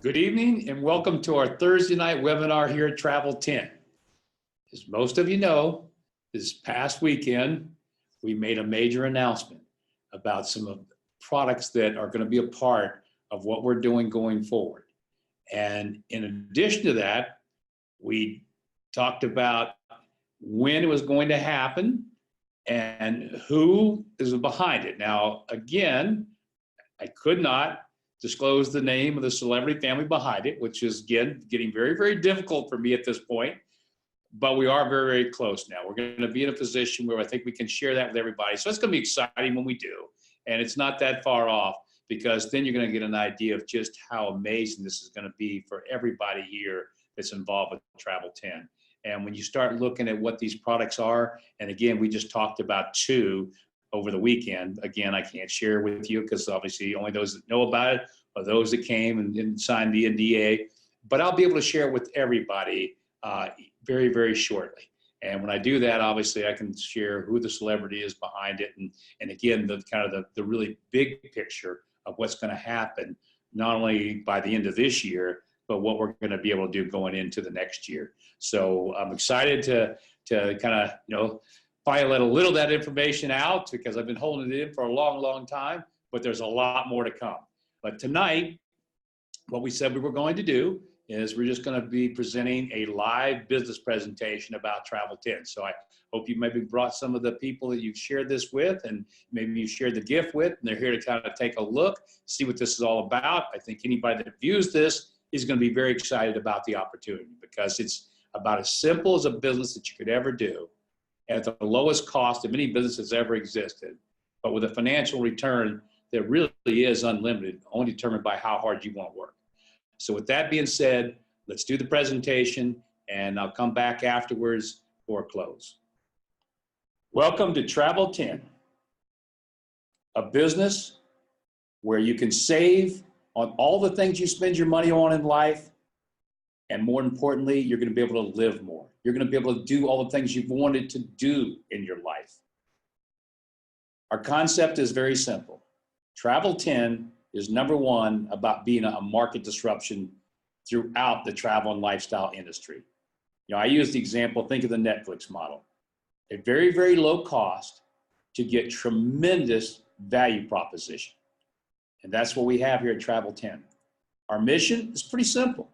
Good evening and welcome to our Thursday night webinar here at Travel 10. As most of you know, this past weekend, we made a major announcement about some of the products that are going to be a part of what we're doing going forward. And in addition to that, we talked about when it was going to happen and who is behind it. Now, again, I could not disclose the name of the celebrity family behind it, which is, again, getting very, very difficult for me at this point. But we are very, very close now. We're going to be in a position where I think we can share that with everybody. So it's going to be exciting when we do. And it's not that far off, because then you're going to get an idea of just how amazing this is going to be for everybody here that's involved with Travel 10. And when you start looking at what these products are, and again, we just talked about two over the weekend. Again, I can't share with you because obviously only those that know about it are those that came and signed the NDA. But I'll be able to share it with everybody very, very shortly. And when I do that, obviously I can share who the celebrity is behind it, and again, the kind of the really big picture of what's going to happen, not only by the end of this year, but what we're going to be able to do going into the next year. So I'm excited to kind of, finally let a little of that information out, because I've been holding it in for a long, long time, but there's a lot more to come. But tonight, what we said we were going to do is we're just going to be presenting a live business presentation about Travel 10. So I hope you maybe brought some of the people that you've shared this with, and maybe you shared the gift with, and they're here to kind of take a look, see what this is all about. I think anybody that views this is going to be very excited about the opportunity, because it's about as simple as a business that you could ever do, at the lowest cost of any business that's ever existed, but with a financial return that really is unlimited, only determined by how hard you want to work. So with that being said, let's do the presentation, and I'll come back afterwards for a close. Welcome to Travel 10, a business where you can save on all the things you spend your money on in life, and more importantly, you're going to be able to live more. You're going to be able to do all the things you've wanted to do in your life. Our concept is very simple. Travel 10 is number one about being a market disruption throughout the travel and lifestyle industry. I use the example, think of the Netflix model. A very, very low cost to get tremendous value proposition. And that's what we have here at Travel 10. Our mission is pretty simple.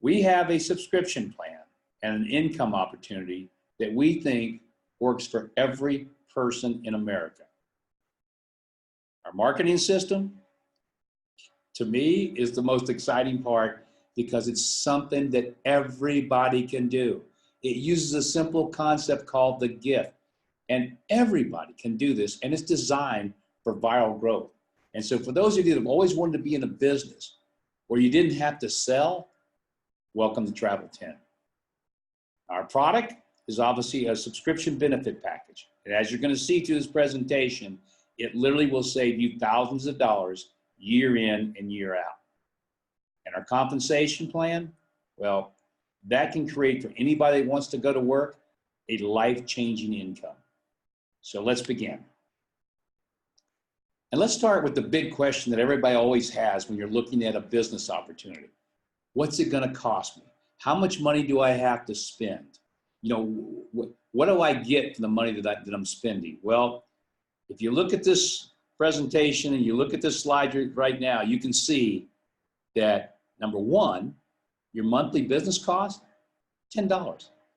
We have a subscription plan and an income opportunity that we think works for every person in America. Our marketing system, to me, is the most exciting part, because it's something that everybody can do. It uses a simple concept called the gift, and everybody can do this, and it's designed for viral growth. And so for those of you that have always wanted to be in a business where you didn't have to sell, welcome to Travel 10. Our product is obviously a subscription benefit package. And as you're going to see through this presentation, it literally will save you thousands of dollars year in and year out. And our compensation plan, well, that can create for anybody that wants to go to work a life-changing income. So let's begin. And let's start with the big question that everybody always has when you're looking at a business opportunity. What's it going to cost me? How much money do I have to spend? What do I get for the money that I'm spending? Well, if you look at this presentation and you look at this slide right now, you can see that, number one, your monthly business cost, $10.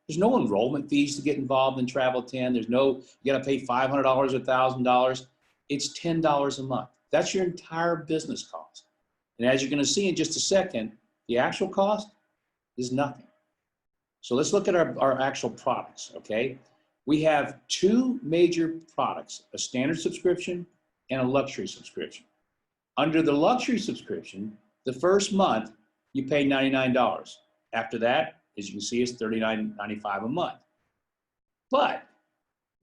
There's no enrollment fees to get involved in Travel 10. There's no, you got to pay $500 or $1,000. It's $10 a month. That's your entire business cost. And as you're going to see in just a second, the actual cost is nothing. So let's look at our actual products, okay? We have two major products, a standard subscription and a luxury subscription. Under the luxury subscription, the first month, you pay $99. After that, as you can see, it's $39.95 a month. But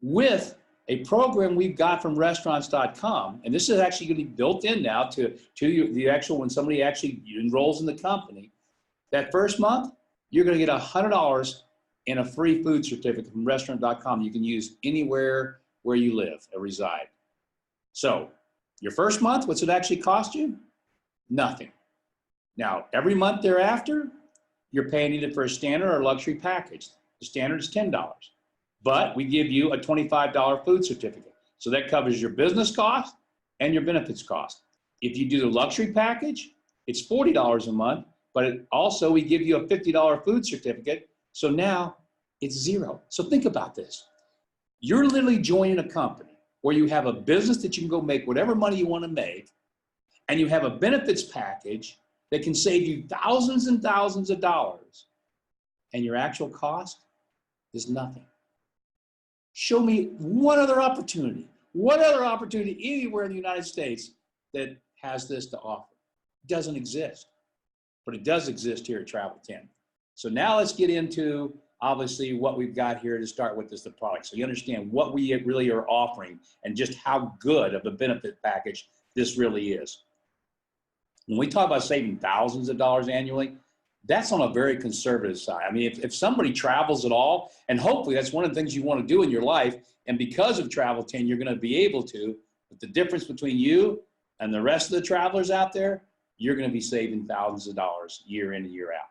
with a program we've got from restaurants.com, and this is actually going to be built in now to the actual, when somebody actually enrolls in the company, that first month, you're going to get $100 in a free food certificate from restaurant.com you can use anywhere where you live or reside. So your first month, what's it actually cost you? Nothing. Now, every month thereafter, you're paying either for a standard or luxury package. The standard is $10, but we give you a $25 food certificate. So that covers your business cost and your benefits cost. If you do the luxury package, it's $40 a month, but also we give you a $50 food certificate. So now it's zero. So think about this. You're literally joining a company where you have a business that you can go make whatever money you want to make, and you have a benefits package that can save you thousands and thousands of dollars, and your actual cost is nothing. Show me one other opportunity anywhere in the United States that has this to offer. It doesn't exist, but it does exist here at Travel 10. So now let's get into, obviously, what we've got here to start with is the product. So you understand what we really are offering and just how good of a benefit package this really is. When we talk about saving thousands of dollars annually, that's on a very conservative side. I mean, if somebody travels at all, and hopefully that's one of the things you want to do in your life, and because of Travel 10, you're going to be able to, but the difference between you and the rest of the travelers out there, you're going to be saving thousands of dollars year in and year out.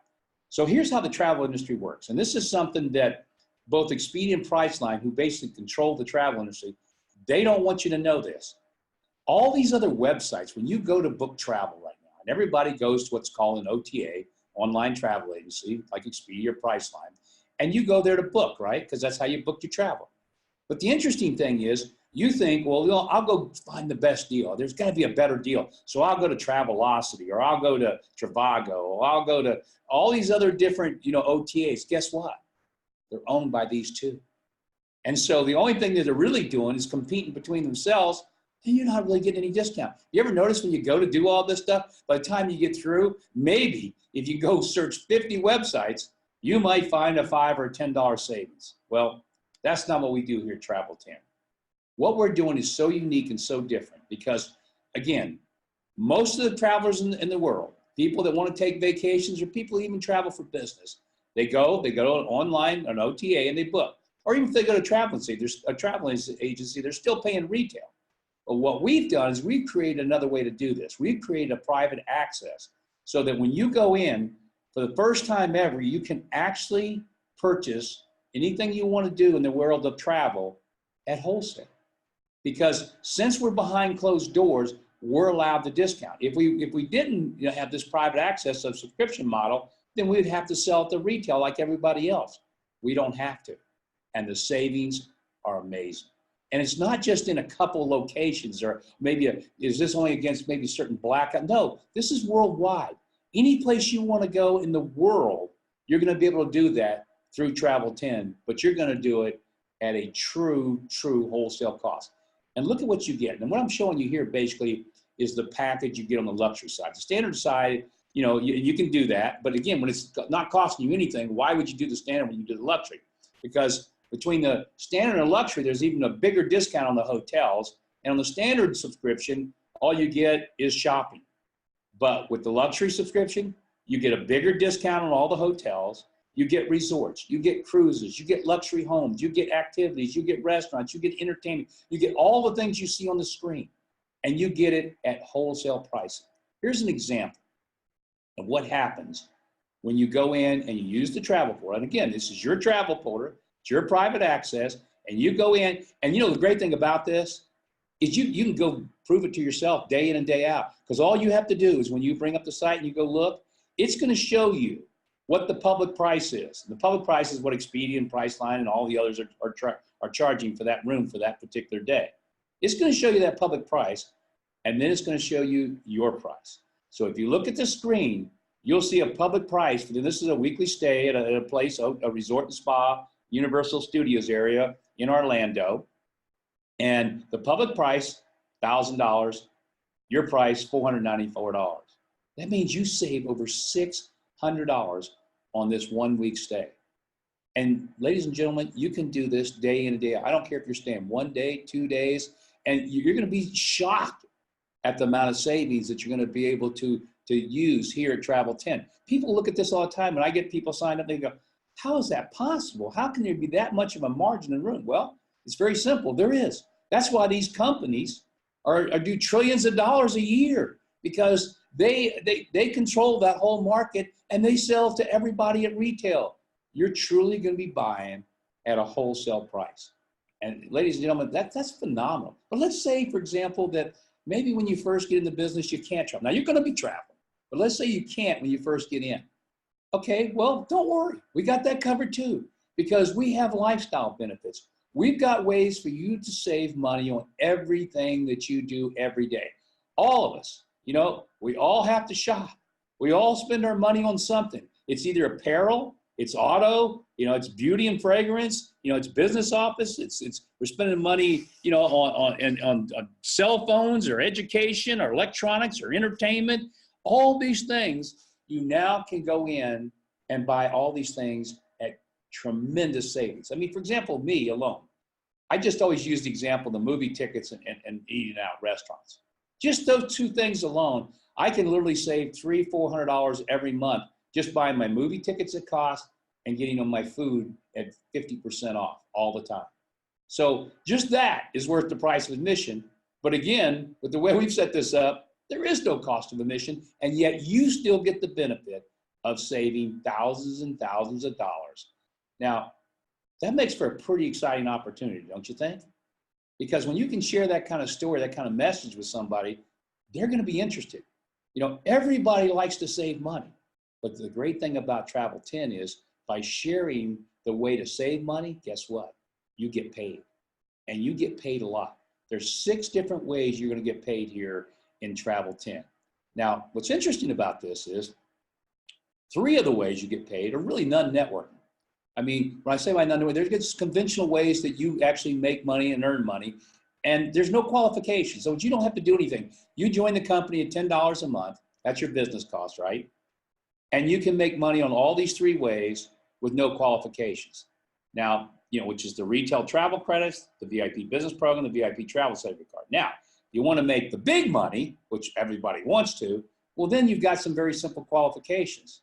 So here's how the travel industry works. And this is something that both Expedia and Priceline, who basically control the travel industry, they don't want you to know this. All these other websites, when you go to book travel right now, and everybody goes to what's called an OTA, online travel agency, like Expedia or Priceline, and you go there to book, right? Because that's how you book your travel. But the interesting thing is, you think, well, you know, I'll go find the best deal. There's got to be a better deal. So I'll go to Travelocity, or I'll go to Trivago, or I'll go to all these other different, you know, OTAs. Guess what? They're owned by these two. And so the only thing that they're really doing is competing between themselves, and you're not really getting any discount. You ever notice when you go to do all this stuff, by the time you get through, maybe if you go search 50 websites, you might find a $5 or $10 savings. Well, that's not what we do here at Travel 10. What we're doing is so unique and so different because, again, most of the travelers in the world, people that want to take vacations or people who even travel for business, they go online, an OTA, and they book. Or even if they go to a travel agency, they're still paying retail. But what we've done is we've created another way to do this. We've created a private access so that when you go in, for the first time ever, you can actually purchase anything you want to do in the world of travel at wholesale. Because since we're behind closed doors, we're allowed the discount. If we didn't have this private access subscription model, then we'd have to sell it to retail like everybody else. We don't have to. And the savings are amazing. And it's not just in a couple locations or maybe is this only against maybe certain blackout? No, this is worldwide. Any place you want to go in the world, you're going to be able to do that through Travel 10, but you're going to do it at a true wholesale cost. And look at what you get. And what I'm showing you here basically is the package you get on the luxury side. The standard side, you know, you can do that. But again, when it's not costing you anything, why would you do the standard when you do the luxury? Because between the standard and luxury, there's even a bigger discount on the hotels. And on the standard subscription, all you get is shopping. But with the luxury subscription, you get a bigger discount on all the hotels. You get resorts, you get cruises, you get luxury homes, you get activities, you get restaurants, you get entertainment, you get all the things you see on the screen, and you get it at wholesale pricing. Here's an example of what happens when you go in and you use the travel portal. And again, this is your travel portal, it's your private access, and you go in, and you know the great thing about this is you can go prove it to yourself day in and day out, because all you have to do is when you bring up the site and you go look, it's going to show you what the public price is. The public price is what Expedia and Priceline and all the others are charging for that room for that particular day. It's going to show you that public price, and then it's going to show you your price. So if you look at the screen, you'll see a public price. For this is a weekly stay at a place, a resort and spa, Universal Studios area in Orlando. And the public price, $1,000, your price, $494. That means you save over $600 on this 1 week stay. And ladies and gentlemen, you can do this day in and day out. I don't care if you're staying 1 day, 2 days, and you're going to be shocked at the amount of savings that you're going to be able to use here at Travel 10. People look at this all the time, and I get people signed up, and they go, how is that possible? How can there be that much of a margin in room? Well, it's very simple. There is. That's why these companies do trillions of dollars a year, because They control that whole market, and they sell to everybody at retail. You're truly going to be buying at a wholesale price. And ladies and gentlemen, that's phenomenal. But let's say, for example, that maybe when you first get in the business, you can't travel. Now, you're going to be traveling, but let's say you can't when you first get in. Okay, well, don't worry. We got that covered too, because we have lifestyle benefits. We've got ways for you to save money on everything that you do every day. All of us, we all have to shop. We all spend our money on something. It's either apparel, it's auto, it's beauty and fragrance, it's business office. We're spending money, on cell phones or education or electronics or entertainment. All these things, you now can go in and buy all these things at tremendous savings. I mean, for example, me alone, I just always use the example of the movie tickets and eating out restaurants. Just those two things alone, I can literally save $300-400 every month just buying my movie tickets at cost and getting on my food at 50% off all the time. So just that is worth the price of admission. But again, with the way we've set this up, there is no cost of admission, and yet you still get the benefit of saving thousands and thousands of dollars. Now, that makes for a pretty exciting opportunity, don't you think? Because when you can share that kind of story, that kind of message with somebody, they're going to be interested. Everybody likes to save money. But the great thing about Travel 10 is by sharing the way to save money, guess what? You get paid. And you get paid a lot. There's 6 different ways you're going to get paid here in Travel 10. Now, what's interesting about this is 3 of the ways you get paid are really non-networking. I mean, when I say by non-networking, there's just conventional ways that you actually make money and earn money, and there's no qualification. So you don't have to do anything. You join the company at $10 a month. That's your business cost, right? And you can make money on all these 3 ways with no qualifications. Now, which is the retail travel credits, the VIP business program, the VIP travel saver card. Now, you want to make the big money, which everybody wants to, well, then you've got some very simple qualifications.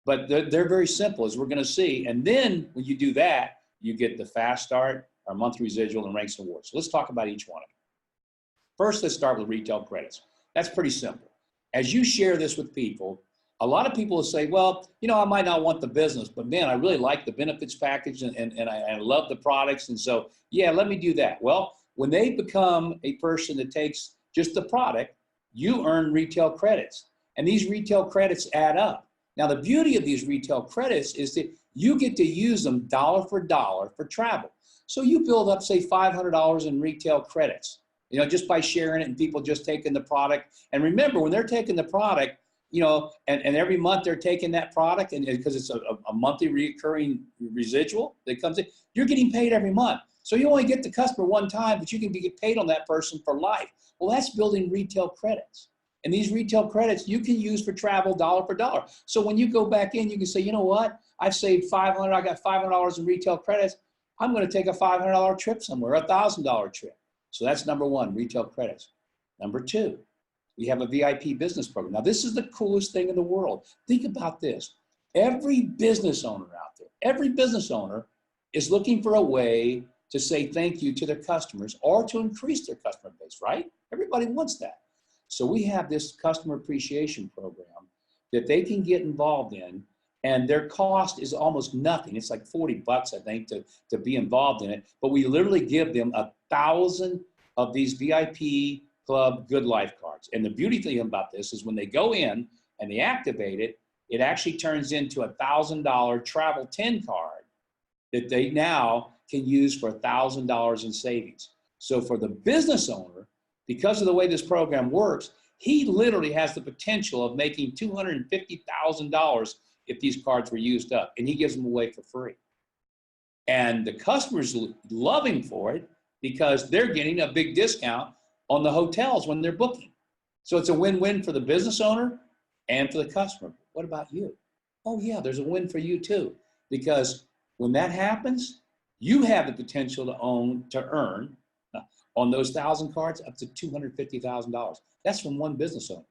But they're very simple, as we're going to see. And then when you do that, you get the fast start, our monthly residual, and ranks and awards. So let's talk about each one of them. First, let's start with retail credits. That's pretty simple. As you share this with people, a lot of people will say, well, I might not want the business, but man, I really like the benefits package and I love the products. And so, yeah, let me do that. Well, when they become a person that takes just the product, you earn retail credits. And these retail credits add up. Now, the beauty of these retail credits is that you get to use them dollar for travel. So you build up, say, $500 in retail credits, just by sharing it and people just taking the product. And remember, when they're taking the product, and every month they're taking that product, and because it's a monthly recurring residual that comes in, you're getting paid every month. So you only get the customer one time, but you can get paid on that person for life. Well, that's building retail credits. And these retail credits you can use for travel dollar for dollar. So when you go back in, you can say, you know what? I've saved $500. I got $500 in retail credits. I'm going to take a $500 trip somewhere, a $1,000 trip. So that's number 1, retail credits. Number 2, we have a VIP business program. Now, this is the coolest thing in the world. Think about this. Every business owner out there, every business owner is looking for a way to say thank you to their customers or to increase their customer base, right? Everybody wants that. So we have this customer appreciation program that they can get involved in, and their cost is almost nothing. It's like $40, I think, to be involved in it. But we literally give them 1,000 of these VIP Club Good Life cards. And the beauty thing about this is when they go in and they activate it, it actually turns into a $1,000 Travel 10 card that they now can use for $1,000 in savings. So for the business owner, because of the way this program works, he literally has the potential of making $250,000 if these cards were used up, and he gives them away for free. And the customers love him for it because they're getting a big discount on the hotels when they're booking. So it's a win-win for the business owner and for the customer. What about you? Oh yeah, there's a win for you too, because when that happens, you have the potential to earn on those 1,000 cards up to $250,000. That's from one business owner.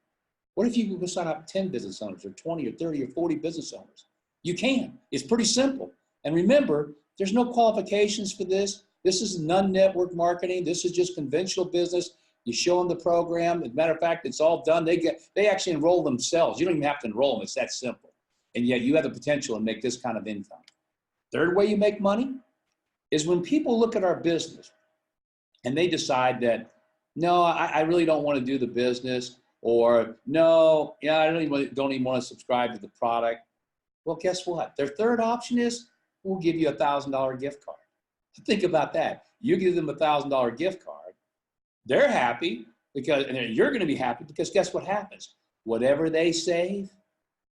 What if you could sign up 10 business owners or 20 or 30 or 40 business owners? You can. It's pretty simple. And remember, there's no qualifications for this. This is non-network marketing. This is just conventional business. You show them the program. As a matter of fact, it's all done. They actually enroll themselves. You don't even have to enroll them. It's that simple. And yet you have the potential to make this kind of income. Third way you make money is when people look at our business and they decide that, no, I really don't want to do the business, or no, yeah, I don't even want to subscribe to the product. Well, guess what? Their third option is, we'll give you a $1,000 gift card. Think about that. You give them a $1,000 gift card. They're happy because, and you're going to be happy because guess what happens? Whatever they save,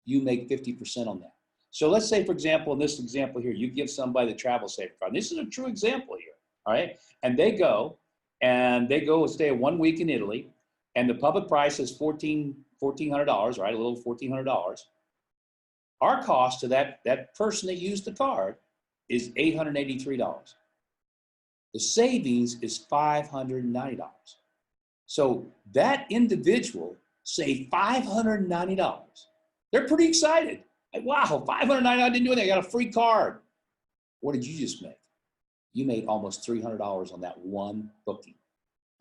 you make 50% on that. So let's say, for example, in this example here, you give somebody the Travel Saver card. This is a true example here, all right? And they go and stay 1 week in Italy, and the public price is $1,400, right? A little $1,400. Our cost to that person that used the card is $883. The savings is $590. So that individual saved $590. They're pretty excited. Like, wow, $590, I didn't do anything, I got a free card. What did you just make? You made almost $300 on that one booking.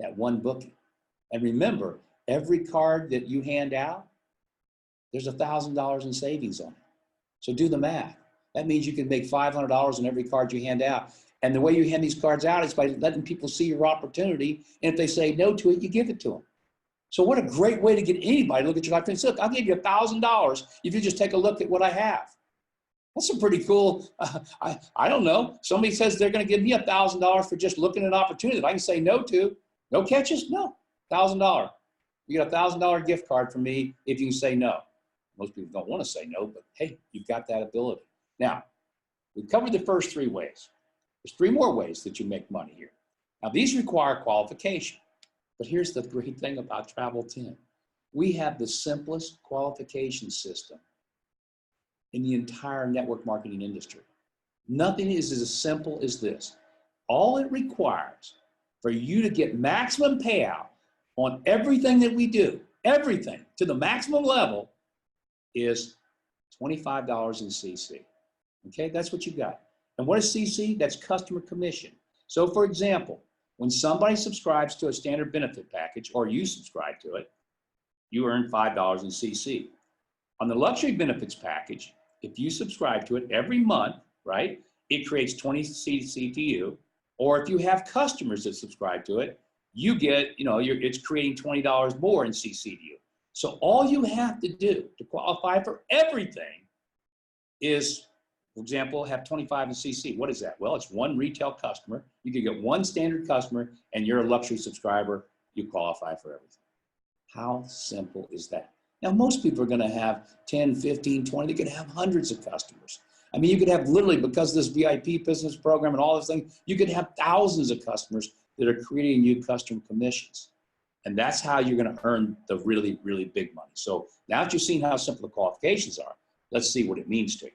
And remember, every card that you hand out, there's $1,000 in savings on it. So do the math. That means you can make $500 on every card you hand out. And the way you hand these cards out is by letting people see your opportunity. And if they say no to it, you give it to them. So what a great way to get anybody to look at your life and say, look, I'll give you $1,000 if you just take a look at what I have. That's a pretty cool, I don't know. Somebody says they're going to give me $1,000 for just looking at an opportunity that I can say no to. No catches? No. $1,000. You get a $1,000 gift card from me if you can say no. Most people don't want to say no, but hey, you've got that ability. Now, we've covered the first 3 ways. There's 3 more ways that you make money here. Now, these require qualification. But here's the great thing about Travel 10. We have the simplest qualification system in the entire network marketing industry. Nothing is as simple as this. All it requires for you to get maximum payout on everything that we do, everything to the maximum level, is $25 in CC. Okay, that's what you got. And what is CC? That's customer commission. So for example, when somebody subscribes to a standard benefit package, or you subscribe to it, you earn $5 in CC. On the luxury benefits package, if you subscribe to it every month, right, it creates 20 CC to you. Or if you have customers that subscribe to it, you get, it's creating $20 more in CC to you. So all you have to do to qualify for everything is, for example, have 25 in CC. What is that? Well, it's one retail customer. You can get one standard customer and you're a luxury subscriber. You qualify for everything. How simple is that? Now, most people are going to have 10, 15, 20. They could have hundreds of customers. I mean, you could have literally, because of this VIP business program and all this thing, you could have thousands of customers that are creating you custom commissions. And that's how you're going to earn the really, really big money. So now that you've seen how simple the qualifications are, let's see what it means to you.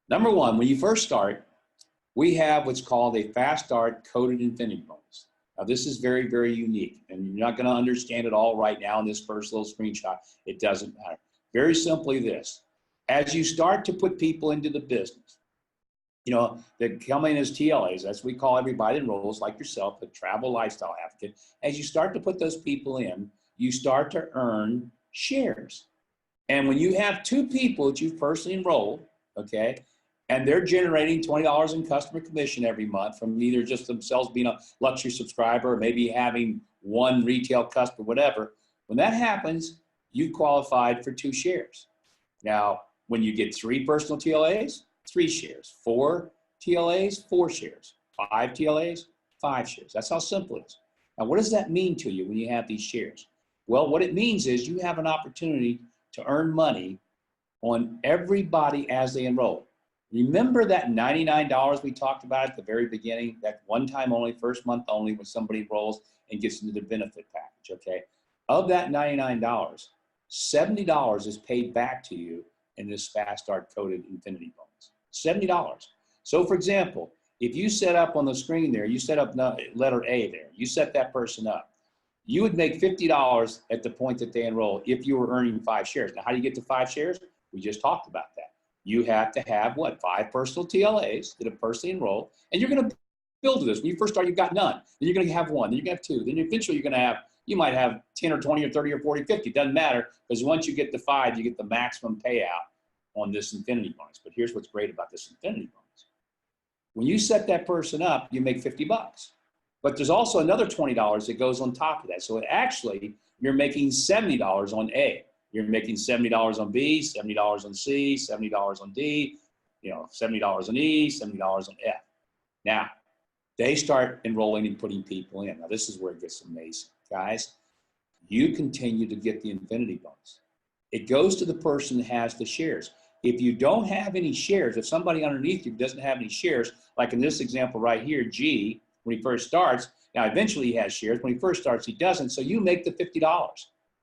Number one, when you first start, we have what's called a Fast Start Coded Infinity Bonus. Now, this is very, very unique, and you're not going to understand it all right now in this first little screenshot. It doesn't matter. Very simply this. As you start to put people into the business, that come in as TLAs, that's what we call everybody that enrolls, like yourself, a travel lifestyle advocate. As you start to put those people in, you start to earn shares. And when you have 2 people that you've personally enrolled, okay, and they're generating $20 in customer commission every month from either just themselves being a luxury subscriber or maybe having one retail customer, whatever, when that happens, you qualified for 2 shares. Now, when you get 3 personal TLAs, 3 shares, 4 TLAs, 4 shares, 5 TLAs, 5 shares. That's how simple it is. Now, what does that mean to you when you have these shares? Well, what it means is you have an opportunity to earn money on everybody as they enroll. Remember that $99 we talked about at the very beginning, that one time only, first month only, when somebody enrolls and gets into the benefit package, okay? Of that $99, $70 is paid back to you in this Fast Start Coded Infinity Bonus. $70. So for example, if you set up on the screen there, you set up letter A there, you set that person up, you would make $50 at the point that they enroll if you were earning 5 shares. Now, how do you get to 5 shares? We just talked about that. You have to have, 5 personal TLAs that have personally enrolled, and you're going to build to this. When you first start, you've got none. Then you're going to have one. Then you're going to have two. Then eventually you're going to have, you might have 10 or 20 or 30 or 40, 50. Doesn't matter, because once you get to 5, you get the maximum payout on this infinity bonus. But here's what's great about this infinity bonus. When you set that person up, you make $50. But there's also another $20 that goes on top of that. So actually, you're making $70 on A. You're making $70 on B, $70 on C, $70 on D, $70 on E, $70 on F. Now, they start enrolling and putting people in. Now, this is where it gets amazing. Guys, you continue to get the infinity bonus. It goes to the person that has the shares. If you don't have any shares, if somebody underneath you doesn't have any shares, like in this example right here, G, when he first starts, now eventually he has shares. When he first starts, he doesn't. So you make the $50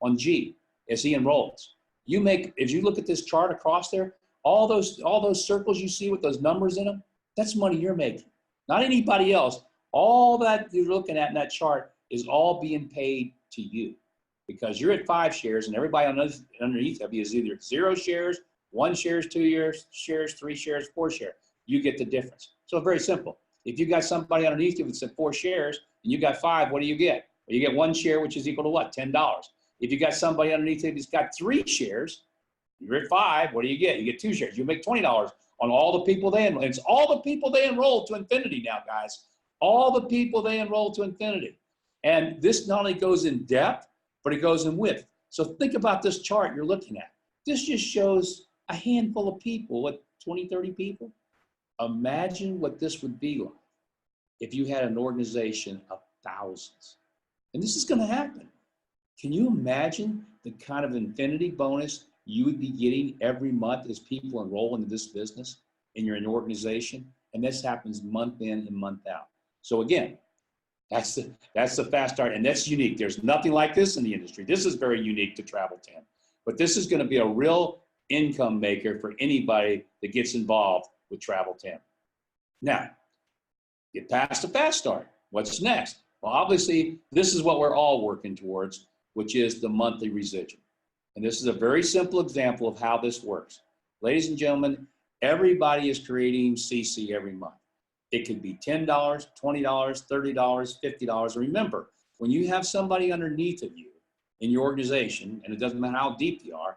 on G as he enrolls. You make, if you look at this chart across there, all those circles you see with those numbers in them, that's money you're making, not anybody else. All that you're looking at in that chart is all being paid to you, because you're at 5 shares and everybody underneath of you is either 0 shares, 1 shares, 2 shares, 3 shares, 4 shares. You get the difference. So very simple. If you got somebody underneath you that's at 4 shares and you got 5, what do you get? Well, you get 1 share, which is equal to what? $10. If you got somebody underneath you that's got 3 shares, you're at 5, what do you get? You get 2 shares. You make $20 on all the people they enroll. It's all the people they enroll to infinity now, guys. All the people they enroll to infinity. And this not only goes in depth, but it goes in width. So think about this chart you're looking at. This just shows a handful of people, what, 20, 30 people? Imagine what this would be like if you had an organization of thousands. And this is going to happen. Can you imagine the kind of infinity bonus you would be getting every month as people enroll into this business and you're in your organization? And this happens month in and month out. So again, that's the fast start, and that's unique. There's nothing like this in the industry. This is very unique to Travel 10. But this is going to be a real income maker for anybody that gets involved with Travel 10. Now, get past the fast start. What's next? Well, obviously, this is what we're all working towards, which is the monthly residual. And this is a very simple example of how this works. Ladies and gentlemen, everybody is creating CC every month. It could be $10, $20, $30, $50. Remember, when you have somebody underneath of you in your organization, and it doesn't matter how deep you are,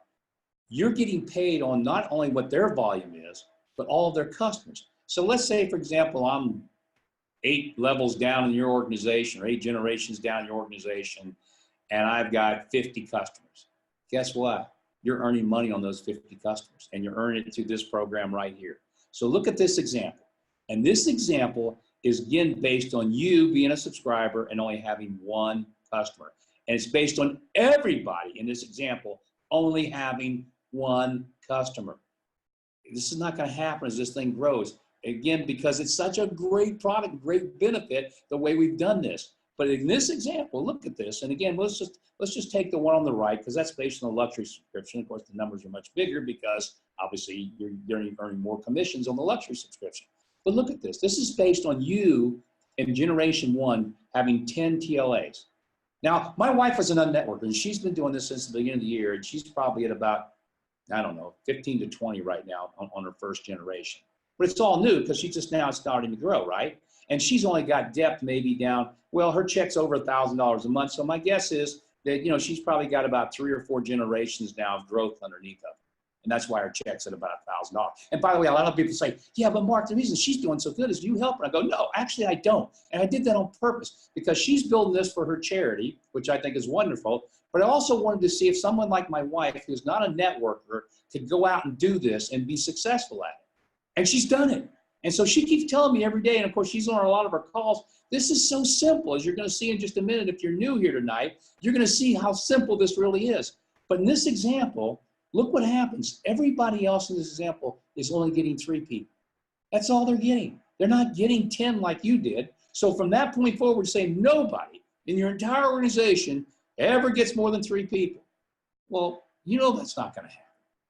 you're getting paid on not only what their volume is, but all of their customers. So let's say, for example, I'm 8 levels down in your organization or 8 generations down in your organization, and I've got 50 customers. Guess what? You're earning money on those 50 customers, and you're earning it through this program right here. So look at this example. And this example is, again, based on you being a subscriber and only having 1 customer. And it's based on everybody in this example only having 1 customer. This is not going to happen as this thing grows. Again, because it's such a great product, great benefit, the way we've done this. But in this example, look at this. And again, let's just take the one on the right, because that's based on the luxury subscription. Of course, the numbers are much bigger because obviously you're earning more commissions on the luxury subscription. But look at this. This is based on you in generation 1 having 10 TLAs. Now, my wife is an unnetworker, and she's been doing this since the beginning of the year, and she's probably at about, I don't know, 15 to 20 right now on her first generation. But it's all new because she's just now starting to grow, right? And she's only got depth maybe down, well, her check's over $1,000 a month. So my guess is that, she's probably got about 3 or 4 generations now of growth underneath of her. And that's why her check's at about $1,000. And by the way, a lot of people say, yeah, but Mark, the reason she's doing so good is you help her. I go, no, actually I don't. And I did that on purpose because she's building this for her charity, which I think is wonderful. But I also wanted to see if someone like my wife, who's not a networker, could go out and do this and be successful at it. And she's done it. And so she keeps telling me every day, and of course she's on a lot of our calls, this is so simple. As you're going to see in just a minute, if you're new here tonight, you're going to see how simple this really is. But in this example, look what happens. Everybody else in this example is only getting 3 people. That's all they're getting. They're not getting 10 like you did. So from that point forward, say nobody in your entire organization ever gets more than 3 people. Well, that's not going to happen.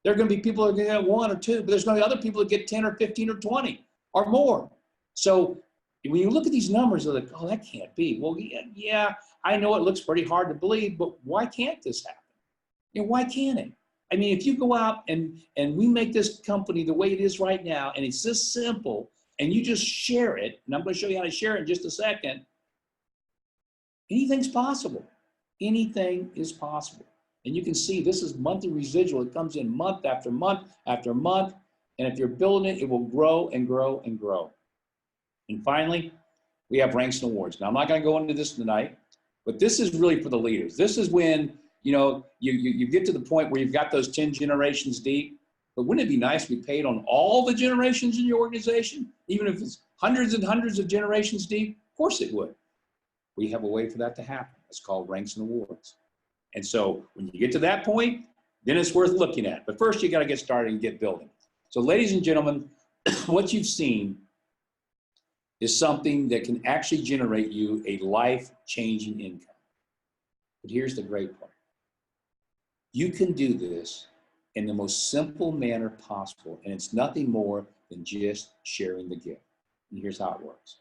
There are going to be people that are going to get 1 or 2, but there's going to be other people that get 10 or 15 or 20 or more. So when you look at these numbers, they're like, oh, that can't be. Well, yeah, I know it looks pretty hard to believe, but why can't this happen? Why can't it? I mean, if you go out and we make this company the way it is right now, and it's this simple, and you just share it, and I'm going to show you how to share it in just a second, anything's possible. Anything is possible. And you can see this is monthly residual. It comes in month after month after month. And if you're building it, it will grow and grow and grow. And finally, we have ranks and awards. Now, I'm not going to go into this tonight, but this is really for the leaders. This is when, you get to the point where you've got those 10 generations deep. But wouldn't it be nice to be paid on all the generations in your organization, even if it's hundreds and hundreds of generations deep? Of course it would. We have a way for that to happen. It's called ranks and awards. And so when you get to that point, then it's worth looking at. But first, you got to get started and get building. So ladies and gentlemen, what you've seen is something that can actually generate you a life-changing income. But here's the great part. You can do this in the most simple manner possible, and it's nothing more than just sharing the gift. And here's how it works.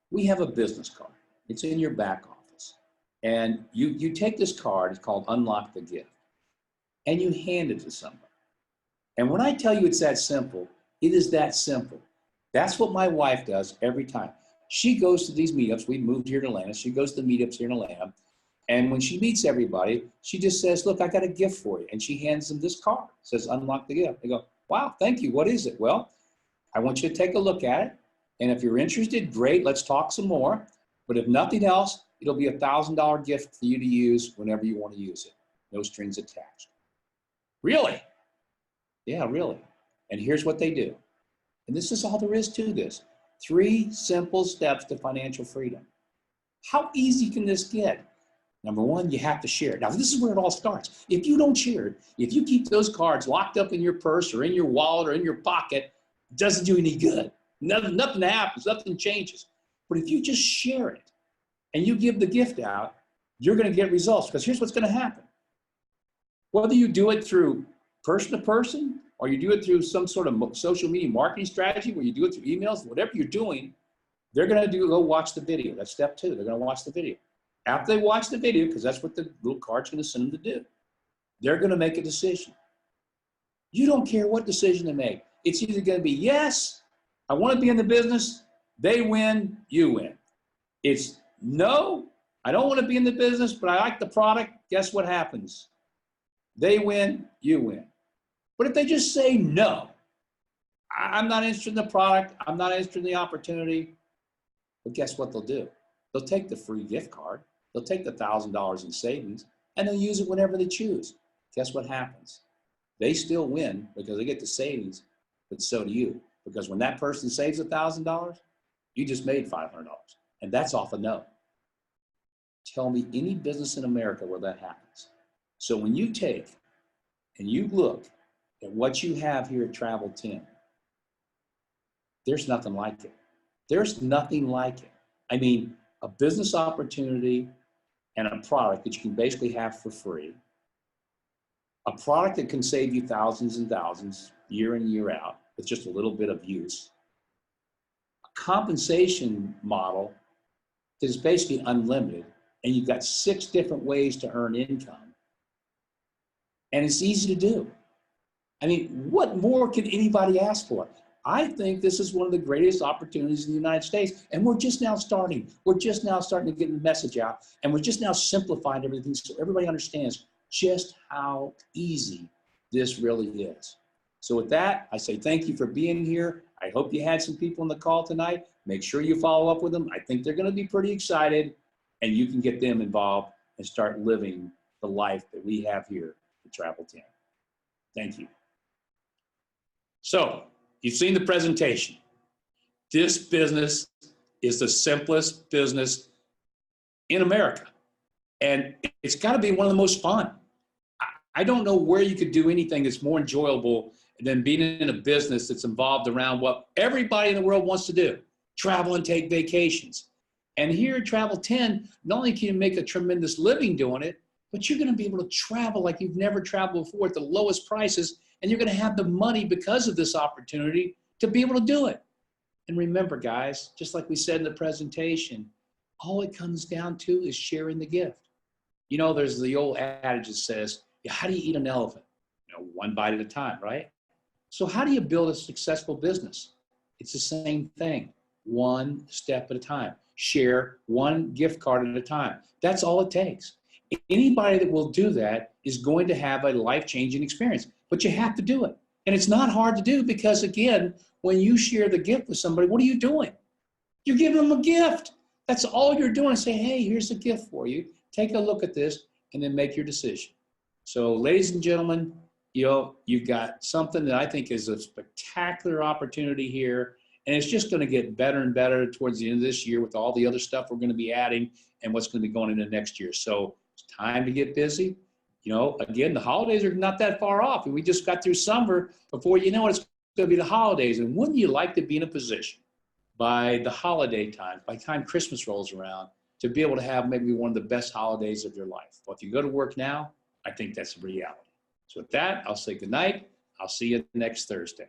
We have a business card. It's in your back office. And you take this card, it's called Unlock the Gift, and you hand it to somebody. And when I tell you it's that simple, it is that simple. That's what my wife does every time. She goes to these meetups. We moved here to Atlanta. She goes to the meetups here in Atlanta. And when she meets everybody, she just says, look, I got a gift for you. And she hands them this card. It says, unlock the gift. They go, wow, thank you. What is it? Well, I want you to take a look at it. And if you're interested, great, let's talk some more. But if nothing else, it'll be a $1,000 gift for you to use whenever you want to use it. No strings attached. Really? Yeah, really. And here's what they do. And this is all there is to this. 3 simple steps to financial freedom. How easy can this get? Number 1, you have to share it. Now, this is where it all starts. If you don't share it, if you keep those cards locked up in your purse or in your wallet or in your pocket, it doesn't do any good. Nothing happens, nothing changes. But if you just share it and you give the gift out, you're going to get results, because here's what's going to happen. Whether you do it through person to person, or you do it through some sort of social media marketing strategy, where you do it through emails, whatever you're doing, they're going to go watch the video. That's step 2. They're going to watch the video. After they watch the video, because that's what the little card's going to send them to do, they're going to make a decision. You don't care what decision they make. It's either going to be, yes, I want to be in the business. They win, you win. It's no, I don't want to be in the business, but I like the product. Guess what happens? They win, you win. But if they just say no, I'm not interested in the product, I'm not interested in the opportunity, but guess what they'll do? They'll take the free gift card, they'll take the $1,000 in savings, and they'll use it whenever they choose. Guess what happens? They still win because they get the savings, but so do you. Because when that person saves $1,000, you just made $500, and that's off a no. Tell me any business in America where that happens. So when you take and you look at what you have here at Travel 10, there's nothing like it. There's nothing like it. I mean, a business opportunity and a product that you can basically have for free, a product that can save you thousands and thousands year in, year out with just a little bit of use, a compensation model that is basically unlimited, and you've got 6 different ways to earn income, and it's easy to do. I mean, what more can anybody ask for? I think this is one of the greatest opportunities in the United States, and we're just now starting. We're just now starting to get the message out, and we're just now simplifying everything so everybody understands just how easy this really is. So with that, I say thank you for being here. I hope you had some people on the call tonight. Make sure you follow up with them. I think they're going to be pretty excited, and you can get them involved and start living the life that we have here at Travel 10. Thank you. So you've seen the presentation. This business is the simplest business in America, and it's got to be one of the most fun. I don't know where you could do anything that's more enjoyable than being in a business that's involved around what everybody in the world wants to do: travel and take vacations. And here at Travel 10, not only can you make a tremendous living doing it, but you're going to be able to travel like you've never traveled before at the lowest prices, and you're going to have the money because of this opportunity to be able to do it. And remember, guys, just like we said in the presentation, all it comes down to is sharing the gift. You know, there's the old adage that says, how do you eat an elephant? You know, one bite at a time, right? So how do you build a successful business? It's the same thing, one step at a time. Share one gift card at a time. That's all it takes. Anybody that will do that is going to have a life-changing experience, but you have to do it. And it's not hard to do because, again, when you share the gift with somebody, what are you doing? You're giving them a gift. That's all you're doing. Say, hey, here's a gift for you. Take a look at this and then make your decision. So, ladies and gentlemen, you've got something that I think is a spectacular opportunity here. And it's just going to get better and better towards the end of this year with all the other stuff we're going to be adding and what's going to be going into next year. So it's time to get busy. Again, the holidays are not that far off. We just got through summer. Before you know it, it's going to be the holidays. And wouldn't you like to be in a position by the holiday time, by the time Christmas rolls around, to be able to have maybe one of the best holidays of your life? Well, if you go to work now, I think that's a reality. So with that, I'll say good night. I'll see you next Thursday.